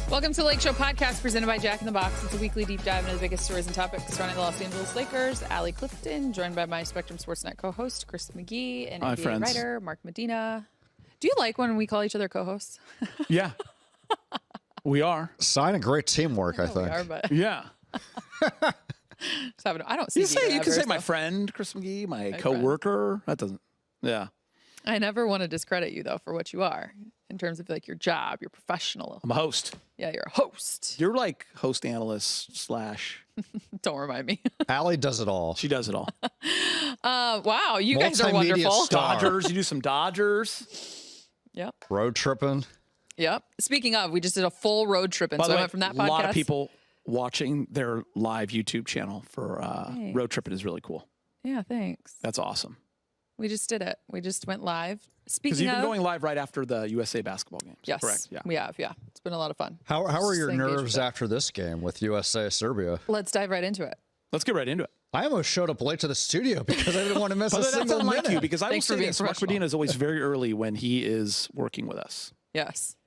Welcome to the Lakeshow podcast presented by Jack in the Box. It's a weekly deep dive into the biggest stories and topics surrounding the Los Angeles Lakers. Allie, Clifton, joined by my Spectrum SportsNet co-host, Chris McGee, and NBA writer, Mark Medina. Do you like when we call each other co-hosts? Yeah, we are. Sign of great teamwork, I think. We are, but Yeah. I don't see You can say my friend, Chris McGee, my co-worker. That doesn't, yeah. I never want to discredit you, though, for what you are in terms of like your job, your professional. I'm a host. Yeah, you're a host. You're like host analyst / Don't remind me. Allie does it all. She does it all. Wow, you guys are Multimedia wonderful. star. Dodgers. You do some Dodgers. Yep. Road tripping. Yep. Speaking of, we just did a full road trip, and By so the I way, went from that a podcast. lot of people watching their live YouTube channel for road tripping is really cool. Yeah, thanks. That's awesome. We just did it. We just went live. Because Speaking you've of, been going live right after the USA basketball games. yes, Correct. Yeah. we have. Yeah, it's been a lot of fun. How are your Just engaged with nerves it. after this game with USA Serbia? Let's dive right into it. Let's get right into it. I almost showed up late to the studio because I didn't want to miss But a that's single unlike minute. you, because I Thanks for will say being this, Mark professional. Medina is always very early when he is working with us. Yes,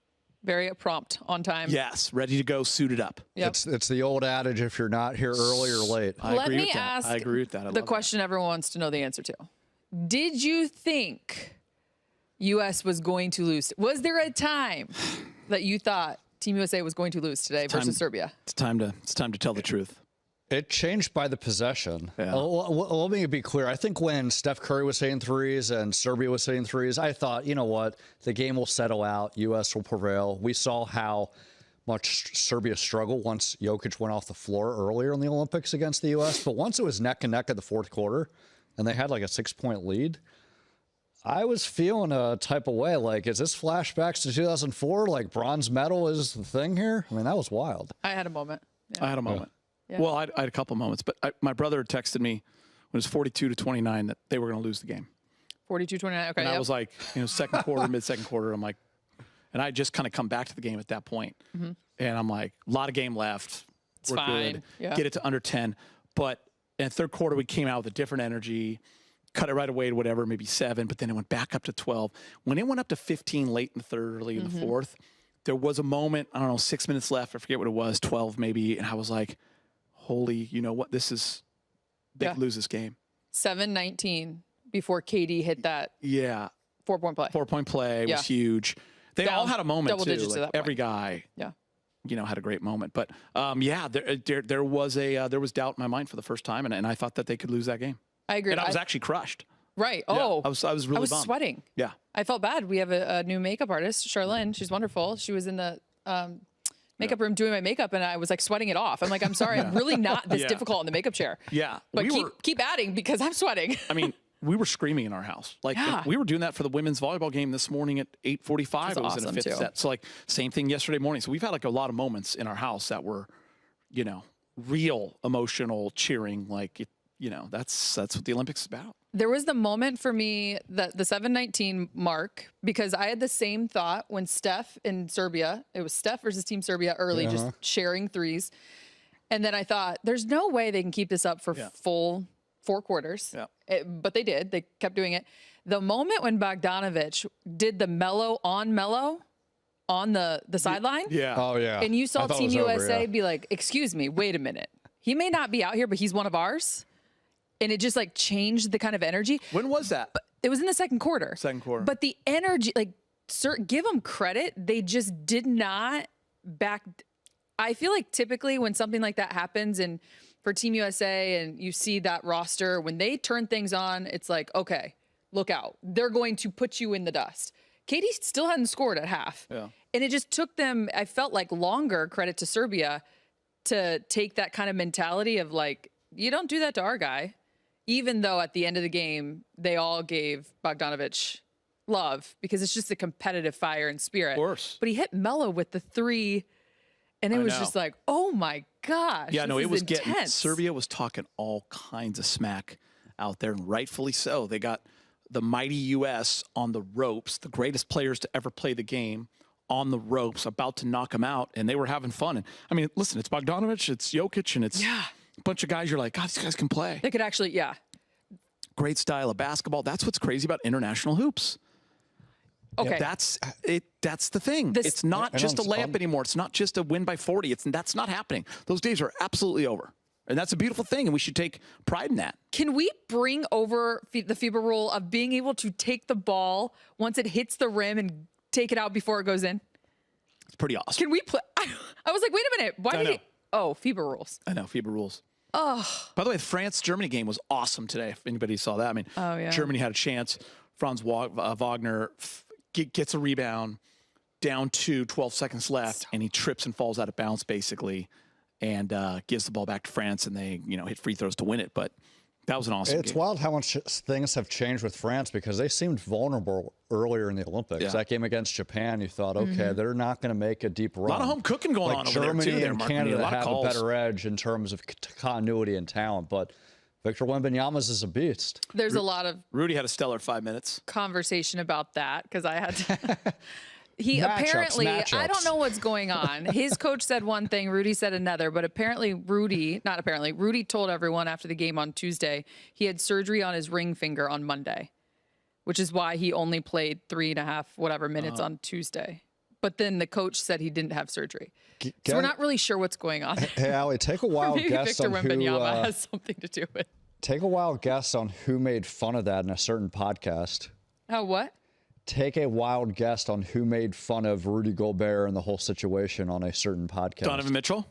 very prompt, on time. Yes, ready to go, suited up. Yep. It's the old adage: if you're not here early or late. I Let agree me with that. ask I agree with that. I the love question everyone wants to know the answer to. Did you think U.S. was going to lose? Was there a time that you thought Team USA was going to lose today versus Serbia? It's time to tell the truth. It changed by the possession. Yeah. Let me be clear. I think when Steph Curry was hitting threes and Serbia was hitting threes, I thought, you know what, the game will settle out. U.S. will prevail. We saw how much Serbia struggled once Jokic went off the floor earlier in the Olympics against the U.S. But once it was neck and neck at the fourth quarter and they had like a 6-point lead, I was feeling a type of way. Like, is this flashbacks to 2004? Like, bronze medal is the thing here? I mean, that was wild. I had a moment. I had a moment. Yeah. Well, I had a couple moments, but my brother texted me when it was 42-29 that they were going to lose the game. 42-29. Okay. And I yep. was like, second quarter, mid-second quarter, I'm like, and I just kind of come back to the game at that point. Mm-hmm. And I'm like, a lot of game left. We're fine. good. Yeah. Get it to under 10. But in the third quarter, we came out with a different energy, cut it right away to whatever, maybe 7, but then it went back up to 12. When it went up to 15 late in the third, early in the fourth, there was a moment, I don't know, 6 minutes left. I forget what it was, 12 maybe. And I was like, holy, you know what? They could lose this game. 7-19 before KD hit that 4-point play. 4-point play Yeah. was huge. They all had a moment double too. digits to Like that every point. guy, Yeah. had a great moment. But there was doubt in my mind for the first time, and I thought that they could lose that game. I agree. And I was actually crushed. right. Yeah, Oh, I was really bummed. sweating. Yeah. I felt bad. We have a new makeup artist, Charlene. She's wonderful. She was in the makeup room doing my makeup, and I was like sweating it off. I'm like, I'm sorry, I'm really not this Yeah. difficult in the makeup chair. Yeah. But We keep adding because I'm sweating. I mean, we were screaming in our house. Like Yeah. we were doing that for the women's volleyball game this morning at 8:45. It was in a awesome, fifth too. set. So like same thing yesterday morning. So we've had like a lot of moments in our house that were, real emotional cheering. Like that's what the Olympics is about. There was the moment for me that the 7-19 mark, because I had the same thought when Steph in Serbia, it was Steph versus Team Serbia early, just sharing threes. And then I thought, there's no way they can keep this up for full 4 quarters. Yeah. But they did. They kept doing it. The moment when Bogdanovic did the mellow on the sideline. Yeah. Oh, yeah. And you I saw thought it Team was over, USA yeah. be like, excuse me, wait a minute. He may not be out here, but he's one of ours. And it just like changed the kind of energy. When was that? It was in the second quarter. Second quarter. But the energy, like, give them credit. They just did not back. I feel like typically when something like that happens and for Team USA and you see that roster, when they turn things on, it's like, okay, look out. They're going to put you in the dust. Katie still hadn't scored at half. Yeah. And it just took them, I felt like longer, credit to Serbia, to take that kind of mentality of like, you don't do that to our guy. Even though at the end of the game, they all gave Bogdanovic love because it's just a competitive fire and spirit. Of course. But he hit Melo with the 3, and it was just like, oh my gosh. Yeah, no, it was intense. getting. Serbia was talking all kinds of smack out there, and rightfully so. They got the mighty U.S. on the ropes, the greatest players to ever play the game on the ropes, about to knock them out, and they were having fun. And I mean, listen, it's Bogdanovic, it's Jokic, and it's a bunch of guys. You're like, God, these guys can play. They could actually, Great style of basketball. That's what's crazy about international hoops. Okay. That's it. That's the thing. It's not just a layup anymore. It's not just a win by 40. That's not happening. Those days are absolutely over. And that's a beautiful thing, and we should take pride in that. Can we bring over the FIBA rule of being able to take the ball once it hits the rim and take it out before it goes in? It's pretty awesome. Can we play? I was like, wait a minute. Why did he? Oh, FIBA rules. I know, FIBA rules. Oh. By the way, the France-Germany game was awesome today, if anybody saw that. I mean, Germany had a chance. Franz Wagner gets a rebound, down to 12 seconds left, and he trips and falls out of bounds, basically, and gives the ball back to France, and they hit free throws to win it. But that was an awesome game. It's wild how much things have changed with France because they seemed vulnerable earlier in the Olympics. Yeah. That game against Japan, you thought, okay, they're not going to make a deep run. A lot of home cooking going on over Germany there, too. And Canada have a better edge in terms of continuity and talent, but Victor Wembanyama's is a beast. There's a lot of Rudy had a stellar 5 minutes. Conversation about that because I had to. Apparently, I don't know what's going on. His coach said one thing, Rudy said another, but apparently Rudy told everyone after the game on Tuesday he had surgery on his ring finger on Monday, which is why he only played 3.5 minutes on Tuesday. But then the coach said he didn't have surgery. So we're not really sure what's going on. Hey, Allie, take a wild guess Victor on who Wembanyama has something to do with. Take a wild guess on who made fun of that in a certain podcast. Oh, what? Take a wild guess on who made fun of Rudy Gobert and the whole situation on a certain podcast. Donovan Mitchell?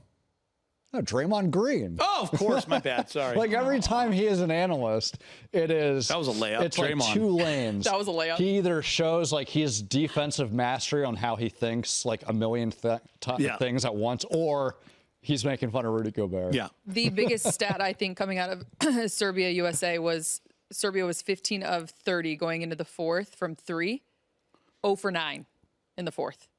No, Draymond Green. Oh, of course. My bad. Sorry. Like every time he is an analyst, it is. That was a layup. It's Draymond. like two lanes. That was a layup. He either shows like his defensive mastery on how he thinks like a million things at once, or he's making fun of Rudy Gobert. Yeah. The biggest stat I think coming out of Serbia USA was Serbia was 15 of 30 going into the fourth from 3, 0 for 9 in the fourth.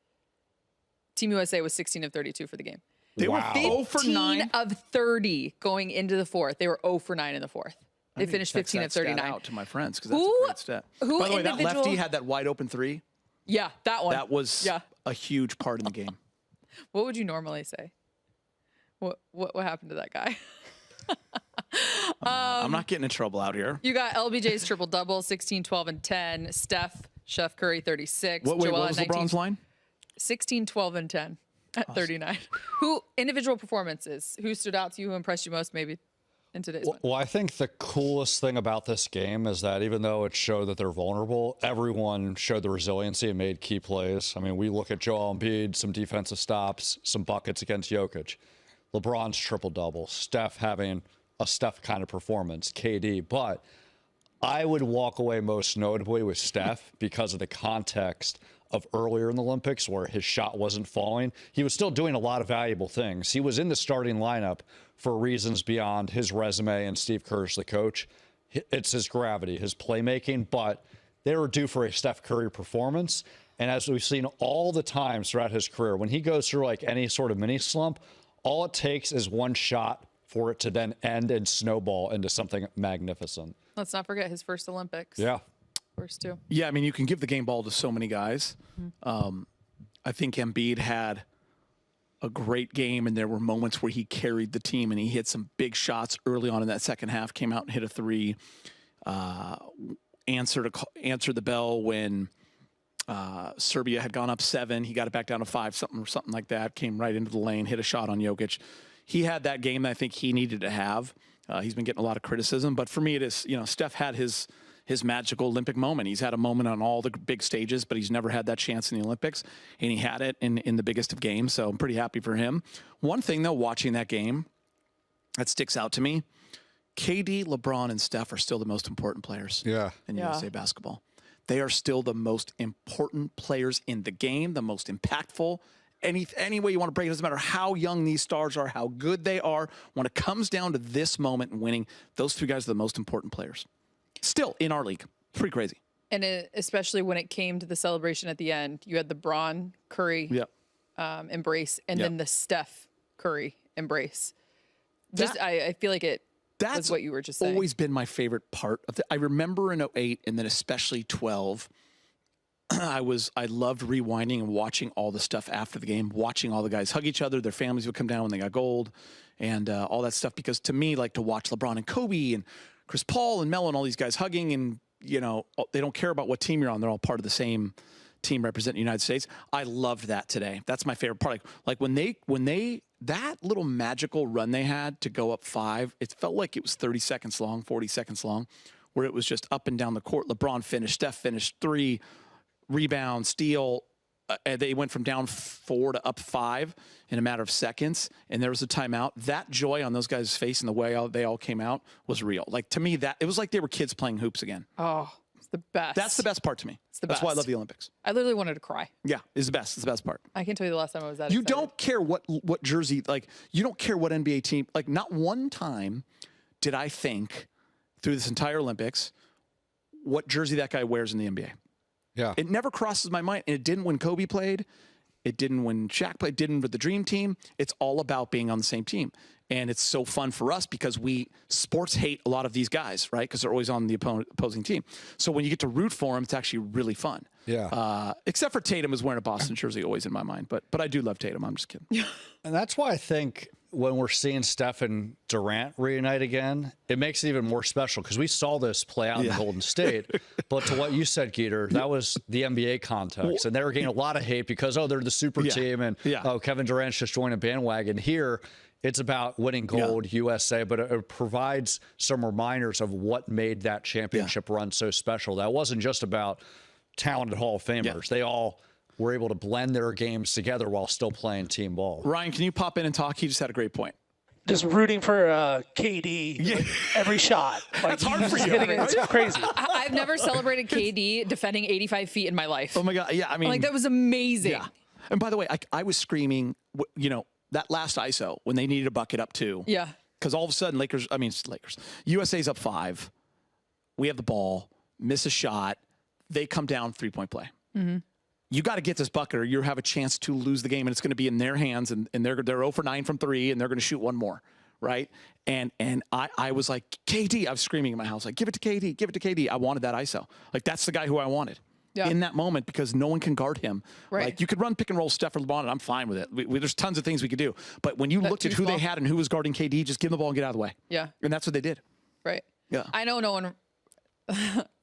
Team USA was 16 of 32 for the game. They were 0 for 9 15 of 30 going into the fourth. They were 0 for 9 in the fourth. They finished 15 of 39. Out to my friends because that's a great stat. By the way, that lefty had that wide open 3. Yeah, that one. That was a huge part in the game. What would you normally say? What happened to that guy? I'm not getting in trouble out here. You got LBJ's triple double, 16, 12, and 10. Chef Curry, 36. What was 19, LeBron's line? 16, 12, and 10 at 39. Who individual performances? Who stood out to you? Who impressed you most? Maybe in today's one? Well, I think the coolest thing about this game is that even though it showed that they're vulnerable, everyone showed the resiliency and made key plays. I mean, we look at Joel Embiid, some defensive stops, some buckets against Jokic. LeBron's triple-double, Steph having a Steph kind of performance, KD. But I would walk away most notably with Steph because of the context of earlier in the Olympics where his shot wasn't falling. He was still doing a lot of valuable things. He was in the starting lineup for reasons beyond his resume and Steve Kerr's the coach. It's his gravity, his playmaking, but they were due for a Steph Curry performance. And as we've seen all the times throughout his career, when he goes through like any sort of mini slump, all it takes is one shot for it to then end and snowball into something magnificent. Let's not forget his first Olympics. Yeah. First 2. Yeah, I mean, you can give the game ball to so many guys. I think Embiid had a great game, and there were moments where he carried the team, and he hit some big shots early on in that second half, came out and hit a 3, answered the bell when Serbia had gone up 7. He got it back down to 5, something like that, came right into the lane, hit a shot on Jokic. He had that game that I think he needed to have. He's been getting a lot of criticism, but for me, it is, Steph had his magical Olympic moment. He's had a moment on all the big stages, but he's never had that chance in the Olympics, and he had it in the biggest of games, so I'm pretty happy for him. One thing, though, watching that game that sticks out to me, KD, LeBron, and Steph are still the most important players in USA basketball. They are still the most important players in the game, the most impactful. Any way you want to break it, doesn't matter how young these stars are, how good they are. When it comes down to this moment and winning, those 3 guys are the most important players. Still in our league. Pretty crazy. And especially when it came to the celebration at the end, you had the Bron Curry embrace and then the Steph Curry embrace. I feel like that's what you were just saying. Always been my favorite part of it. I remember in 2008 and then especially 2012, I loved rewinding and watching all the stuff after the game, watching all the guys hug each other. Their families would come down when they got gold and all that stuff. Because to me, like to watch LeBron and Kobe and Chris Paul and Melo and all these guys hugging and, they don't care about what team you're on. They're all part of the same team representing the United States. I loved that today. That's my favorite part. Like when they that little magical run they had to go up 5, it felt like it was 30 seconds long, 40 seconds long, where it was just up and down the court. LeBron finished, Steph finished, 3 rebound, steal. They went from down 4 to up 5 in a matter of seconds, and there was a timeout. That joy on those guys' face and the way they all came out was real. Like, to me, that it was like they were kids playing hoops again. Oh, it's the best. That's the best part to me. It's the That's best. why I love the Olympics. I literally wanted to cry. Yeah, it's the best. It's the best part. I can tell you the last time I was that You excited. don't care what jersey, like, you don't care what NBA team, like, not one time did I think through this entire Olympics what jersey that guy wears in the NBA. Yeah. It never crosses my mind, and it didn't when Kobe played. It didn't when Shaq played. It didn't with the Dream Team. It's all about being on the same team. And it's so fun for us because sports hate a lot of these guys, right? Because they're always on the opposing team. So when you get to root for them, it's actually really fun. Yeah. Except for Tatum is wearing a Boston jersey always in my mind. But I do love Tatum. I'm just kidding. And that's why I think when we're seeing Steph and Durant reunite again, it makes it even more special because we saw this play out in Golden State. But to what you said, Geeter, that was the NBA context. And they were getting a lot of hate because, they're the super team. And, Kevin Durant's just joined a bandwagon. Here, it's about winning gold, USA. But it provides some reminders of what made that championship run so special. That wasn't just about talented Hall of Famers. They all were able to blend their games together while still playing team ball. Ryan, can you pop in and talk? He just had a great point. Just rooting for KD like, every shot. Like, That's hard for you. It's crazy. I've never celebrated KD defending 85 feet in my life. Oh, my God. Yeah, I mean. Like, that was amazing. Yeah. And by the way, I was screaming, that last ISO when they needed a bucket up 2. Yeah. Because all of a sudden, USA's up 5. We have the ball, miss a shot. They come down, 3-point play. Mm-hmm. You got to get this bucket or you have a chance to lose the game, and it's going to be in their hands, and they're 0 for 9 from 3, and they're going to shoot one more, right? And I was like, KD, I was screaming in my house, like, give it to KD, give it to KD. I wanted that ISO. Like, that's the guy who I wanted in that moment because no one can guard him. Right. Like, you could run pick and roll Steph or LeBron, and I'm fine with it. There's tons of things we could do. But when you looked at who they had and who was guarding KD, just give them the ball and get out of the way. Yeah. And that's what they did. Right. Yeah. I know no one,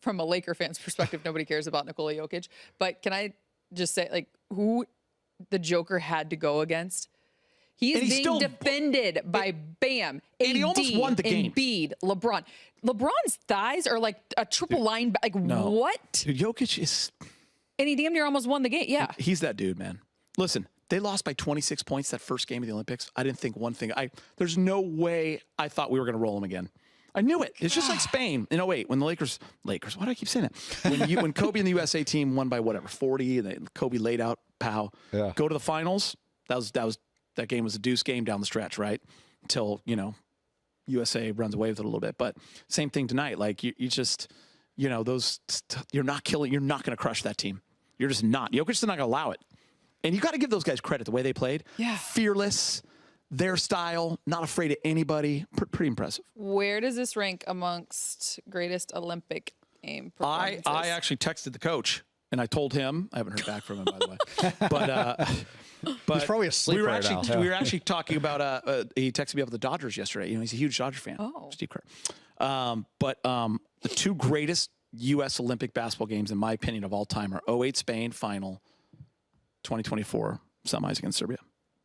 from a Laker fan's perspective, nobody cares about Nikola Jokic. But can I just say, like, who the Joker had to go against? He's being defended by Bam, AD, and he almost won the game. Embiid, LeBron. LeBron's thighs are like a triple line. Like, what? Dude, Jokic is... And he damn near almost won the game. Yeah. He's that dude, man. Listen, they lost by 26 points that first game of the Olympics. I didn't think one thing. There's no way I thought we were going to roll them again. I knew it. It's just like Spain in 08 when the Lakers, why do I keep saying that? When Kobe and the USA team won by 40, and Kobe laid out Powell. Yeah. Go to the finals. That game was a deuce game down the stretch, right? Until, USA runs away with it a little bit. But same thing tonight. Like you just, you're not going to crush that team. You're just not. Jokic's is not going to allow it. And you got to give those guys credit the way they played. Yeah. Fearless. Their style, not afraid of anybody. Pretty impressive. Where does this rank amongst greatest Olympic game performances? I actually texted the coach, and I told him. I haven't heard back from him, by the way. But he's probably asleep right now. We were actually talking about. He texted me about the Dodgers yesterday. He's a huge Dodger fan. Oh. Steve Kerr. But the 2 greatest U.S. Olympic basketball games, in my opinion, of all time are 08 Spain final, 2024 semis against Serbia.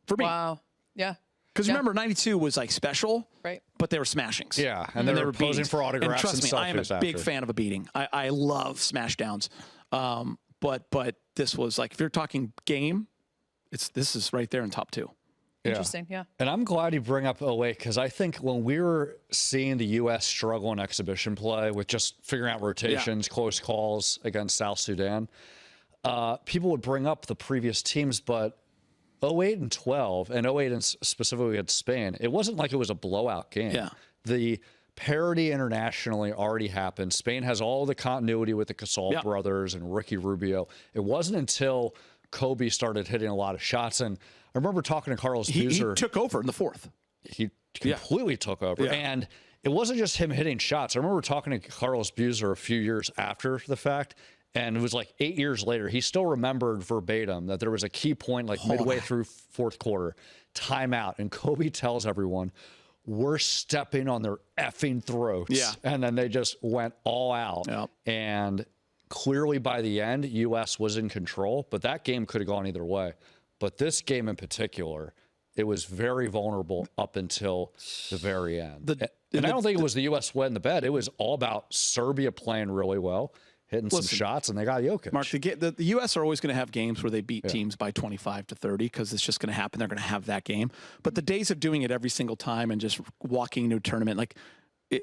For me. Wow. Yeah. Because remember, 92 was like special, right? But they were smashings. Yeah, and they were posing for autographs. And trust me, I am a big after. fan of a beating. I love smash downs. But this was like, if you're talking game, this is right there in top 2. Interesting, yeah. And I'm glad you bring up 08 because I think when we were seeing the U.S. struggle in exhibition play with just figuring out rotations, close calls against South Sudan, people would bring up the previous teams, but 08 and 12, and 08 and specifically against Spain, it wasn't like it was a blowout game. Yeah. The parity internationally already happened. Spain has all the continuity with the Gasol brothers and Ricky Rubio. It wasn't until Kobe started hitting a lot of shots. And I remember talking to Carlos Boozer. He took over in the 4th. He completely took over. Yeah. And it wasn't just him hitting shots. I remember talking to Carlos Boozer a few years after the fact. And it was like 8 years later, he still remembered verbatim that there was a key point like midway through 4th quarter, timeout. And Kobe tells everyone, we're stepping on their effing throats. Yeah. And then they just went all out. Yep. And clearly by the end, U.S. was in control, but that game could have gone either way. But this game in particular, it was very vulnerable up until the very end. And I don't think it was the U.S. wet in the bed. It was all about Serbia playing really well, hitting some shots, and they got Jokic. Mark, the U.S. are always going to have games where they beat teams by 25 to 30 because it's just going to happen. They're going to have that game. But the days of doing it every single time and just walking into a tournament, like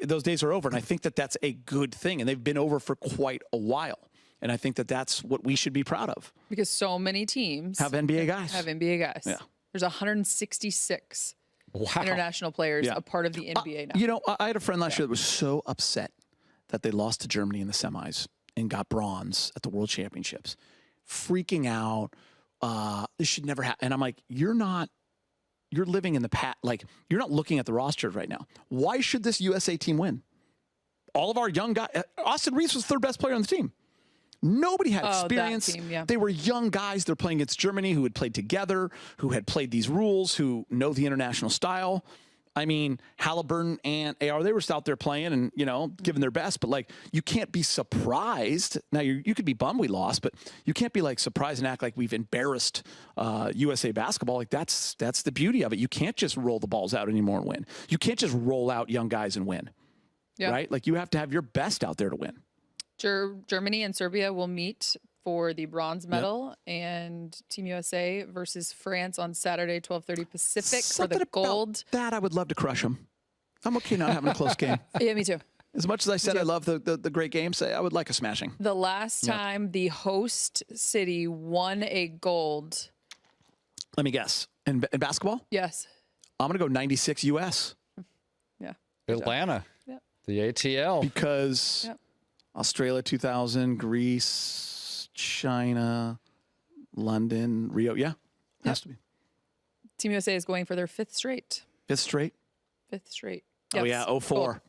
those days are over. And I think that that's a good thing. And they've been over for quite a while. And I think that that's what we should be proud of. Because so many teams have NBA guys. Yeah. There's 166 international players a part of the NBA now. You know, I had a friend last year that was so upset that they lost to Germany in the semis and got bronze at the World Championships, freaking out. This should never happen. And I'm like, you're living in the past. Like, you're not looking at the roster right now. Why should this USA team win? All of our young guys. Austin Reeves was third best player on the team. Nobody had experience. That team, yeah. They were young guys. They're playing against Germany who had played together, who had played these rules, who know the international style. I mean, Halliburton and AR, they were out there playing and, you know, giving their best. But, like, you can't be surprised. Now, you could be bummed we lost, but you can't be, like, surprised and act like we've embarrassed USA basketball. Like, that's the beauty of it. You can't just roll the balls out anymore and win. You can't just roll out young guys and win, right? Like, you have to have your best out there to win. Germany and Serbia will meet for the bronze medal, and Team USA versus France on Saturday, 12:30 Pacific for the gold. That I would love to crush them. I'm okay not having a close game. Yeah, me too. As much as I said I love the great games, I would like a smashing. The last time the host city won a gold. Let me guess. In basketball? Yes. I'm going to go 96 US. Yeah. Atlanta. The ATL. Because Australia 2000, Greece, China, London, Rio. Yeah, has to be. Team USA is going for their fifth straight. Fifth straight? Fifth straight. Oh, yeah, 04. Gold.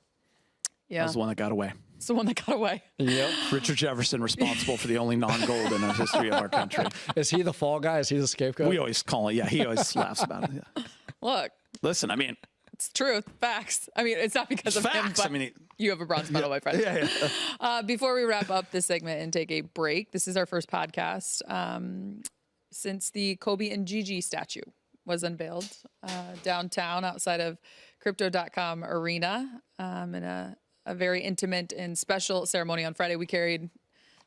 Yeah. That was the one that got away. It's the one that got away. Yep. Richard Jefferson responsible for the only non-gold in the history of our country. Is he the fall guy? Is he the scapegoat? We always call it. Yeah, he always laughs about it. Yeah. Look. Listen, I mean. It's truth. Facts. I mean, it's not because of him, but you have a bronze medal, my friend. Before we wrap up this segment and take a break, this is our first podcast since the Kobe and Gigi statue was unveiled downtown outside of Crypto.com Arena in a very intimate and special ceremony on Friday. We carried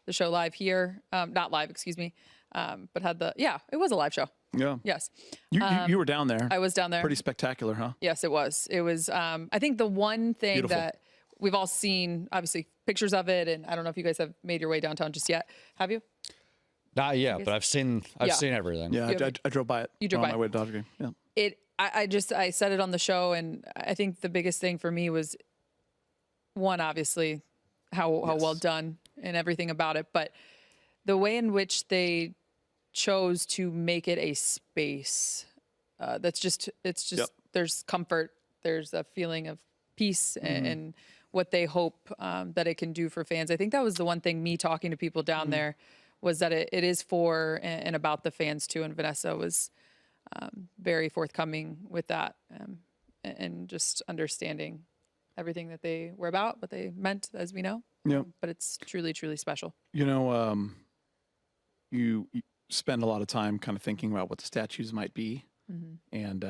the show live here. Not live, excuse me. But had it was a live show. Yeah. Yes. You were down there. I was down there. Pretty spectacular, huh? Yes, it was. It was, I think the one thing that we've all seen, obviously, pictures of it, and I don't know if you guys have made your way downtown just yet. Have you? Not yet, but I've seen everything. Yeah, I drove by it. You drove by on my way to Dodger game. Yeah. I said it on the show, and I think the biggest thing for me was, one, obviously, how well done and everything about it, but the way in which they chose to make it a space there's comfort, there's a feeling of peace and what they hope that it can do for fans. I think that was the one thing, me talking to people down there, was that it is for and about the fans too, and Vanessa was very forthcoming with that and just understanding everything that they were about, what they meant, as we know. But it's truly, truly special. You know, you spend a lot of time kind of thinking about what the statues might be. And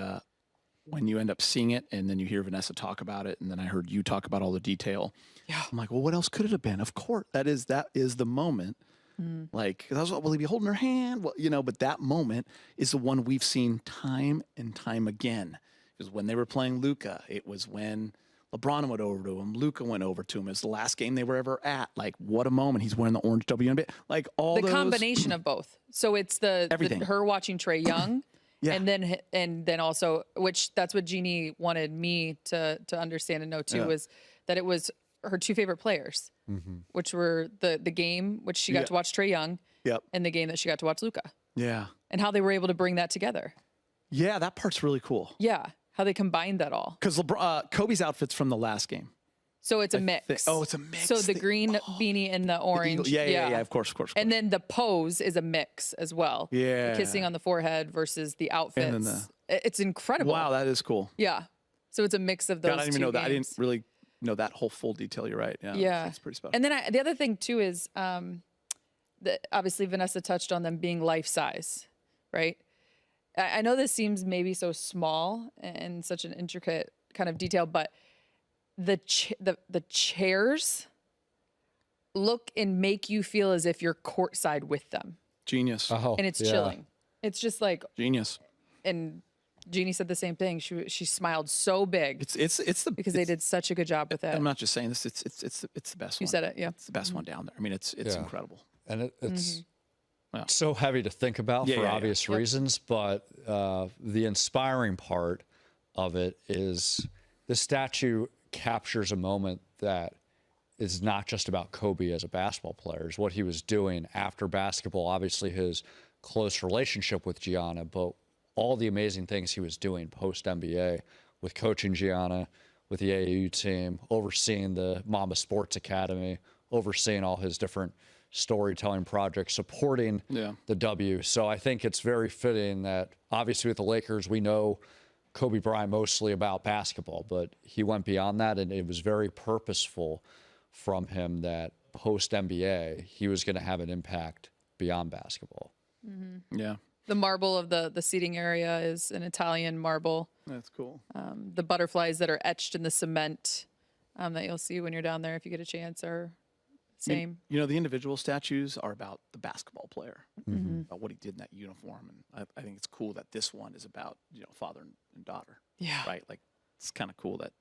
when you end up seeing it and then you hear Vanessa talk about it, and then I heard you talk about all the detail, I'm like, well, what else could it have been? Of course, that is the moment. Like, that was what, will he be holding her hand? Well, you know, but that moment is the one we've seen time and time again. It was when they were playing Luka. It was when LeBron went over to him. Luka went over to him. It was the last game they were ever at. Like, what a moment. He's wearing the orange WNBA. Like, all the combination of both. So it's her watching Trae Young, and then also, which that's what Jeannie wanted me to understand and know too, was that it was her two favorite players, which were the game which she got to watch Trae Young, and the game that she got to watch Luka. Yeah. And how they were able to bring that together. Yeah, that part's really cool. Yeah. How they combined that all. Because Kobe's outfit's from the last game. So it's a mix. It's a mix. So the green beanie and the orange. Yeah, of course. And then the pose is a mix as well. Yeah. The kissing on the forehead versus the outfits. And then it's incredible. Wow, that is cool. Yeah. So it's a mix of those God, I didn't even know that. I didn't really know that whole full detail. You're right. Yeah. It's pretty special. And then the other thing too is obviously Vanessa touched on them being life size, right? I know this seems maybe so small and such an intricate kind of detail, but the chairs look and make you feel as if you're courtside with them. Genius. And it's chilling. It's just like Genius. And Jeannie said the same thing. She smiled so big. Because they did such a good job with it. I'm not just saying this. It's the best one. You said it, yeah. It's the best one down there. I mean, it's incredible. And it's so heavy to think about for obvious reasons, but the inspiring part of it is the statue captures a moment that is not just about Kobe as a basketball player. It's what he was doing after basketball, obviously his close relationship with Gianna, but all the amazing things he was doing post-NBA with coaching Gianna, with the AAU team, overseeing the Mamba Sports Academy, overseeing all his different storytelling projects, supporting the W. So I think it's very fitting that obviously with the Lakers, we know Kobe Bryant mostly about basketball, but he went beyond that, and it was very purposeful from him that post-NBA, he was going to have an impact beyond basketball. Yeah. The marble of the seating area is an Italian marble. That's cool. The butterflies that are etched in the cement that you'll see when you're down there if you get a chance are same. You know, the individual statues are about the basketball player, about what he did in that uniform. And I think it's cool that this one is about, father and daughter. Yeah. Right? Like, it's kind of cool that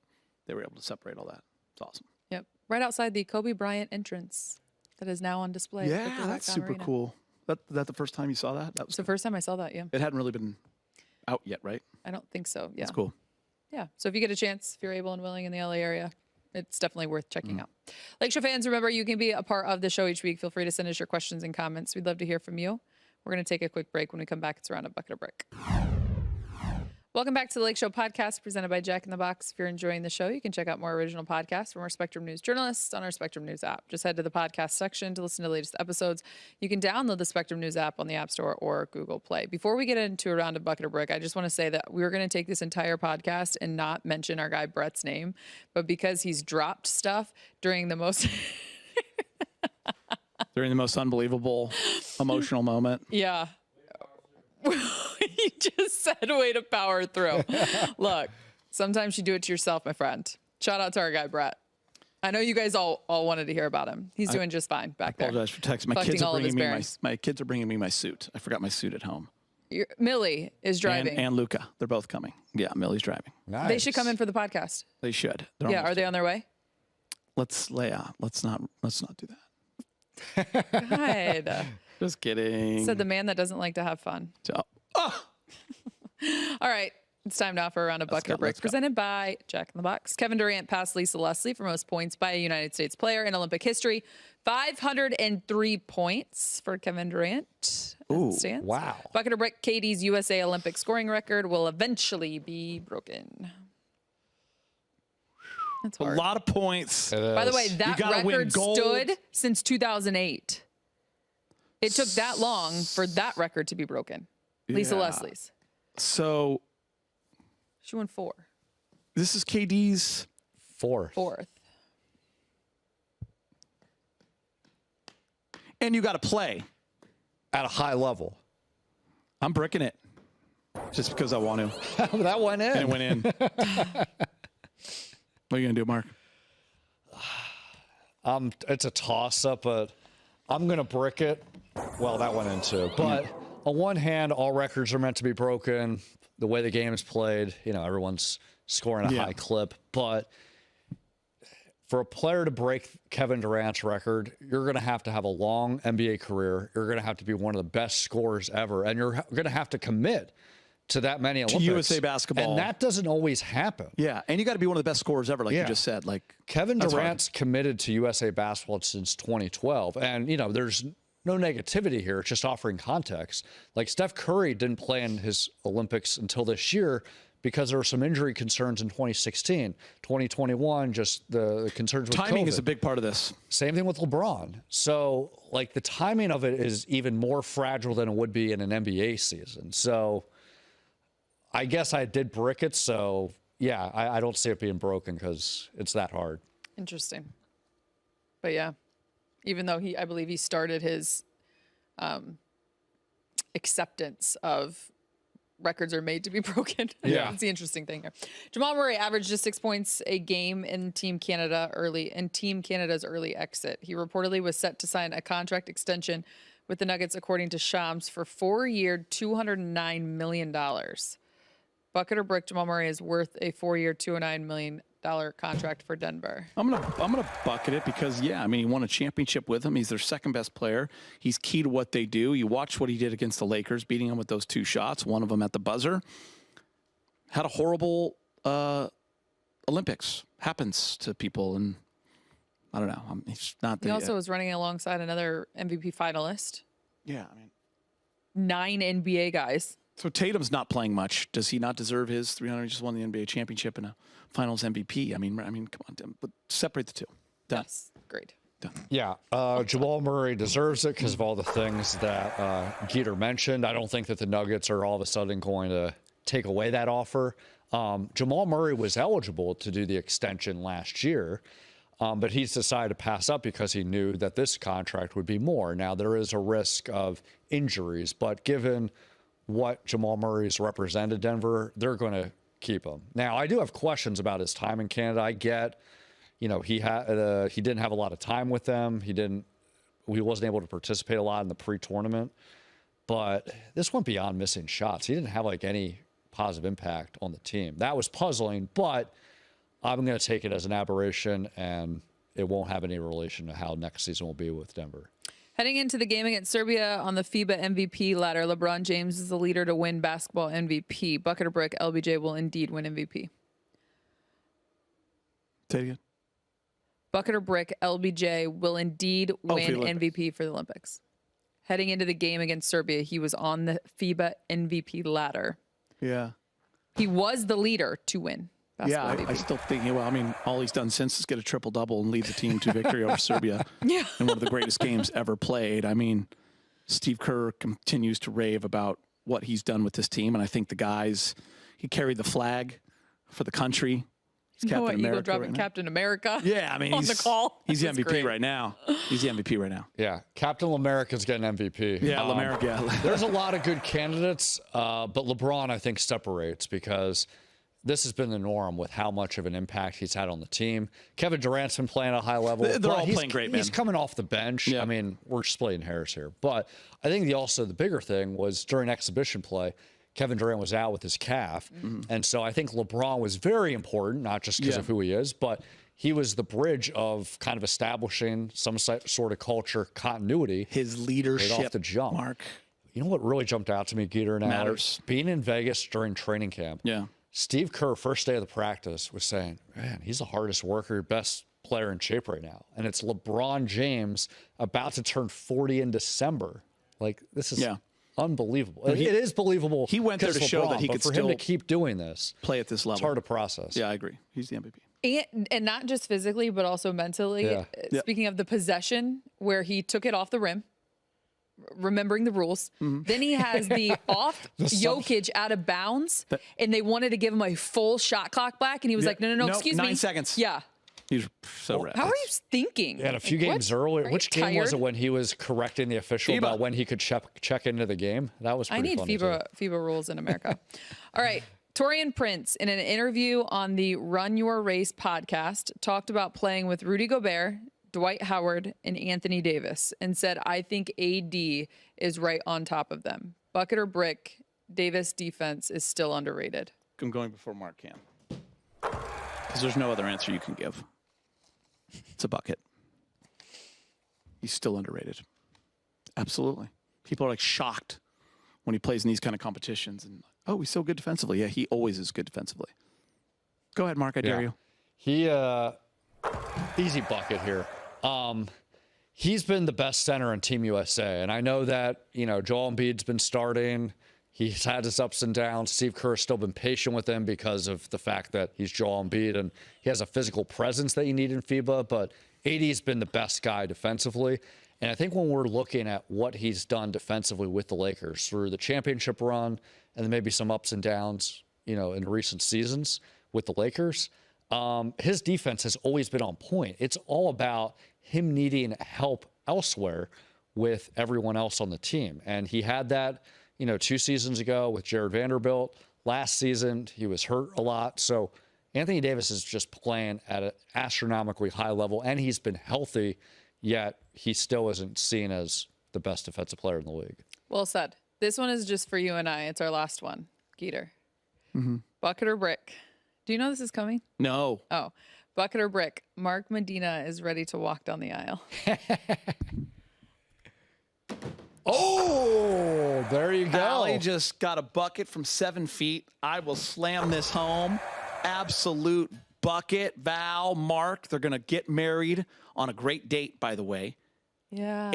they were able to separate all that. It's awesome. Yep. Right outside the Kobe Bryant entrance that is now on display. Yeah, that's super cool. That the first time you saw that? That was It's the first time I saw that, yeah. It hadn't really been out yet, right? I don't think so, yeah. That's cool. Yeah, so if you get a chance, if you're able and willing in the LA area, it's definitely worth checking out. Lakeshow fans, remember, you can be a part of the show each week. Feel free to send us your questions and comments. We'd love to hear from you. We're going to take a quick break. When we come back, it's around a bucket of brick. Welcome back to the Lakeshow podcast presented by Jack in the Box. If you're enjoying the show, you can check out more original podcasts from our Spectrum News journalists on our Spectrum News app. Just head to the podcast section to listen to the latest episodes. You can download the Spectrum News app on the App Store or Google Play. Before we get into around a bucket of brick, I just want to say that we were going to take this entire podcast and not mention our guy Brett's name, but because he's dropped stuff during the most unbelievable emotional moment. Yeah. He just said, way to power through. Look, sometimes you do it to yourself, my friend. Shout out to our guy, Brett. I know you guys all wanted to hear about him. He's doing just fine back there. I apologize for texting. My kids are bringing me my suit. I forgot my suit at home. Millie is driving. And Luca. They're both coming. Yeah, Millie's driving. Nice. They should come in for the podcast. They should. Are they on their way? Let's not do that. God. Just kidding. Said the man that doesn't like to have fun. All right. It's time now for a round of bucket of brick presented by Jack in the Box. Kevin Durant passed Lisa Leslie for most points by a United States player in Olympic history. 503 points for Kevin Durant. Ooh, stands. wow. Bucket of brick, Katie's USA Olympic scoring record will eventually be broken. That's hard. A lot of points. By the way, that record stood since 2008. It took that long for that record to be broken. Lisa Leslie's. So she won 4. This is KD's fourth. And you got to play at a high level. I'm bricking it just because I want to. That went in. And it went in. What are you going to do, Mark? It's a toss-up, but I'm going to brick it. Well, that went in too. But on one hand, all records are meant to be broken. The way the game is played, everyone's scoring a high clip. But for a player to break Kevin Durant's record, you're going to have a long NBA career. You're going to have to be one of the best scorers ever. And you're going to have to commit to that many Olympics. To USA basketball. And that doesn't always happen. Yeah, and you got to be one of the best scorers ever, like you just said. Like Kevin Durant's committed to USA basketball since 2012. And, there's no negativity here. It's just offering context. Like Steph Curry didn't play in his Olympics until this year because there were some injury concerns in 2016. 2021, just the concerns with timing COVID. is a big part of this. Same thing with LeBron. So, the timing of it is even more fragile than it would be in an NBA season. So, I guess I did brick it. So, yeah, I don't see it being broken because it's that hard. Interesting. But yeah, even though I believe he started his acceptance of records are made to be broken. Yeah. That's the interesting thing here. Jamal Murray averaged just 6 points a game in Team Canada's early exit. He reportedly was set to sign a contract extension with the Nuggets, according to Shams, for 4-year, $209 million. Bucket or brick, Jamal Murray is worth a 4-year, $209 million contract for Denver. I'm gonna bucket it because, yeah, I mean, he won a championship with them. He's their second best player. He's key to what they do. You watch what he did against the Lakers, beating them with those 2 shots, one of them at the buzzer. Had a horrible Olympics. Happens to people, and I don't know. He's not He also was running alongside another MVP finalist. Yeah, I mean, 9 NBA guys. so Tatum's not playing much. Does he not deserve his 300? He just won the NBA championship and a Finals MVP. I mean, come on, but separate the two. Done. Yes, great. Done. Yeah, Jamal Murray deserves it because of all the things that Geeter mentioned. I don't think that the Nuggets are all of a sudden going to take away that offer. Jamal Murray was eligible to do the extension last year, but he's decided to pass up because he knew that this contract would be more. Now, there is a risk of injuries, but given what Jamal Murray's represented Denver, they're going to keep him. Now, I do have questions about his time in Canada. I get, he didn't have a lot of time with them. He wasn't able to participate a lot in the pre-tournament, but this went beyond missing shots. He didn't have any positive impact on the team. That was puzzling, but I'm going to take it as an aberration, and it won't have any relation to how next season will be with Denver. Heading into the game against Serbia on the FIBA MVP ladder, LeBron James is the leader to win basketball MVP. Bucket or brick, LBJ will indeed win MVP. Say it again. Bucket or brick, LBJ will indeed win the MVP for the Olympics. Heading into the game against Serbia, he was on the FIBA MVP ladder. Yeah. He was the leader to win basketball Yeah, MVP. I still think, all he's done since is get a triple-double and lead the team to victory over Serbia in one of the greatest games ever played. I mean, Steve Kerr continues to rave about what he's done with this team, and I think the guys, he carried the flag for the country. He's Captain America. Eagle dropping right now. Captain America. Yeah, I mean, on the call. He's the That's MVP great. right now. He's the MVP right now. Yeah, Captain America's getting MVP. Yeah, America. There's a lot of good candidates, but LeBron, I think, separates because this has been the norm with how much of an impact he's had on the team. Kevin Durant's been playing at a high level. They're all playing great, man. He's coming off the bench. Yeah. I mean, we're splitting hairs here. But I think the bigger thing was during exhibition play, Kevin Durant was out with his calf. Mm-hmm. And so I think LeBron was very important, not just because of who he is, but he was the bridge of kind of establishing some sort of culture continuity. His leadership, right off the jump. Mark. You know what really jumped out to me, Geeter, and Allie? Matters. Being in Vegas during training camp. Yeah. Steve Kerr, first day of the practice, was saying, man, he's the hardest worker, best player in shape right now. And it's LeBron James about to turn 40 in December. This is unbelievable. It is believable. He went there to show that he could for him still to keep doing this, play at this level. it's hard to process. Yeah, I agree. He's the MVP. And not just physically, but also mentally. Yeah. Speaking of the possession where he took it off the rim, remembering the rules. Then he has the off Jokic out of bounds, and they wanted to give him a full shot clock back, and he was like, no, excuse me. 9 seconds. Yeah. He's so rapid. How are you thinking? And a few games earlier, which game was it when he was correcting the official FIBA. about when he could check into the game? That was pretty I need funny, too. FIBA rules in America. All right. Torian Prince, in an interview on the Run Your Race podcast, talked about playing with Rudy Gobert, Dwight Howard, and Anthony Davis, and said, I think AD is right on top of them. Bucket or brick, Davis defense is still underrated. I'm going before Mark can. Because there's no other answer you can give. It's a bucket. He's still underrated. Absolutely. People are shocked when he plays in these kind of competitions. And, oh, he's so good defensively. Yeah, he always is good defensively. Go ahead, Mark. I dare you. He, easy bucket here. He's been the best center on Team USA. And I know that, Joel Embiid's been starting. He's had his ups and downs. Steve Kerr's still been patient with him because of the fact that he's Joel Embiid and he has a physical presence that you need in FIBA. But AD's been the best guy defensively. And I think when we're looking at what he's done defensively with the Lakers through the championship run and then maybe some ups and downs, in recent seasons with the Lakers, his defense has always been on point. It's all about him needing help elsewhere with everyone else on the team. And he had that, 2 seasons ago with Jared Vanderbilt. Last season, he was hurt a lot. So Anthony Davis is just playing at an astronomically high level, and he's been healthy, yet he still isn't seen as the best defensive player in the league. Well said. This one is just for you and I. It's our last one. Geeter. Bucket or brick? Do you know this is coming? No. Oh, bucket or brick? Mark Medina is ready to walk down the aisle. Oh, there you go. Allie just got a bucket from 7 feet. I will slam this home. Absolute bucket. Val, Mark, they're going to get married on a great date, by the way. Yeah.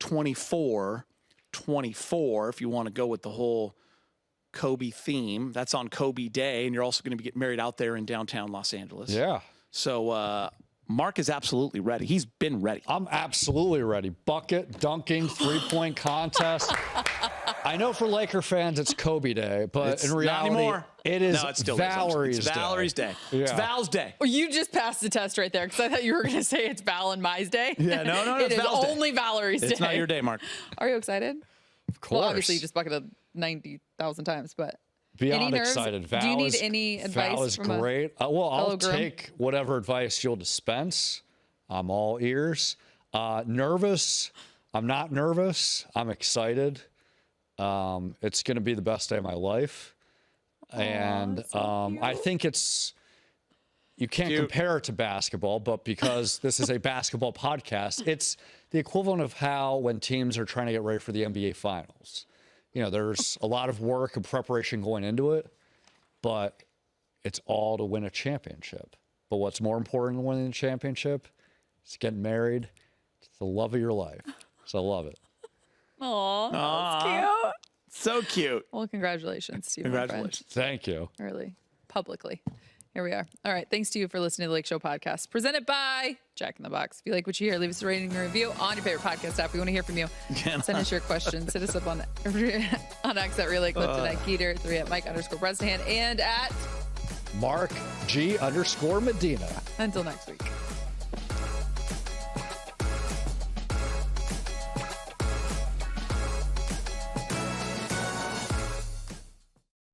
8/24/24, if you want to go with the whole Kobe theme. That's on Kobe Day, and you're also going to be getting married out there in downtown Los Angeles. Yeah. So Mark is absolutely ready. He's been ready. I'm absolutely ready. Bucket, dunking, three-point contest. I know for Laker fans it's Kobe Day, but It's in not reality, anymore. it is No, it still Valerie's is. It's Valerie's Day. Yeah. It's Val's Day. Well, you just passed the test right there because I thought you were going to say it's Val and Mai's day. Yeah, no, It it's is Val's day. only Valerie's day. It's not your day, Mark. Are you excited? Of course. Well, obviously you just bucketed 90,000 times, but Beyond any nerves? excited. Val Do you need is, any advice Val is from a great. Well, I'll fellow groom? take whatever advice you'll dispense. I'm all ears. Nervous. I'm not nervous. I'm excited. It's going to be the best day of my life. And I think you can't compare it to basketball, but because this is a basketball podcast, it's the equivalent of how when teams are trying to get ready for the NBA Finals. There's a lot of work and preparation going into it, but it's all to win a championship. But what's more important than winning a championship is getting married to the love of your life. So I love it. Aw, that's cute. So cute. Well, congratulations to you, my friend. Congratulations. Thank you. Early, publicly. Here we are. All right. Thanks to you for listening to the Lake Show podcast, presented by Jack in the Box. If you like what you hear, leave us a rating and a review on your favorite podcast app. We want to hear from you. Send us your questions. Hit us up on X at Relay Clifton, at Geeter, 3 at Mike_Bresnahan, and at Mark G_Medina. Until next week.